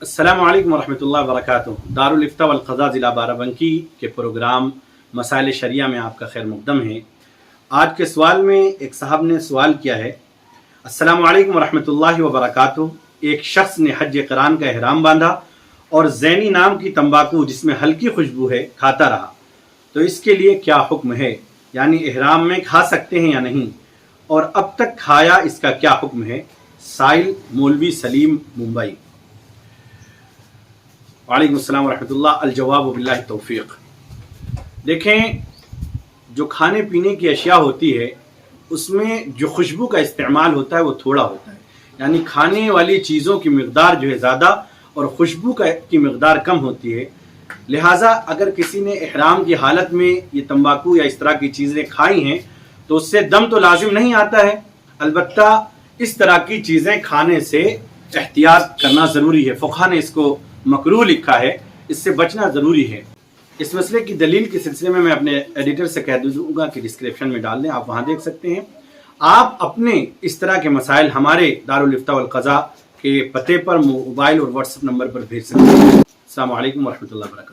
अस्सलामु अलैकुम वरहमतुल्लाहि वबरकातुहू। दारुल इफ्ता वल क़ज़ा ज़िला बाराबंकी के प्रोग्राम मसाइल शरिया में आपका खैर मुक़द्दम है। आज के सवाल में एक साहब ने सवाल किया है, अस्सलामु अलैकुम वरहमतुल्लाहि वबरकातुहू। एक शख्स ने हज क़रान का एहराम बांधा और ज़ैनी नाम की तंबाकू जिसमें हल्की खुशबू है खाता रहा, तो इसके लिए क्या हुक्म है? यानी एहराम में खा सकते हैं या नहीं, और अब तक खाया इसका क्या हुक्म है? साइल मौलवी सलीम मुंबई। वालेकुम अस्सलाम वरहमतुल्लाह। अल जवाब बिल्लाहि तौफीक। देखें, जो खाने पीने की अशिया होती है उसमें जो खुशबू का इस्तेमाल होता है वो थोड़ा होता है, यानी खाने वाली चीज़ों की मकदार जो है ज़्यादा और खुशबू की मकदार कम होती है। लिहाजा अगर किसी ने इहराम की हालत में ये तंबाकू या इस तरह की चीज़ें खाई हैं तो उससे दम तो लाजिम नहीं आता है, अलबत्ता इस तरह की चीज़ें खाने से एहतियात करना ज़रूरी है। फ़ुक़हा ने इसको मकरूह लिखा है, इससे बचना ज़रूरी है। इस मसले की दलील के सिलसिले में मैं अपने एडिटर से कह दूँगा कि डिस्क्रिप्शन में डाल दें, आप वहाँ देख सकते हैं। आप अपने इस तरह के मसाइल हमारे दारुल इफ्ता वल क़ज़ा के पते पर मोबाइल और व्हाट्सएप नंबर पर भेज सकते हैं। अस्सलामु अलैकुम वरहमतुल्लाहि वबरकातुहू।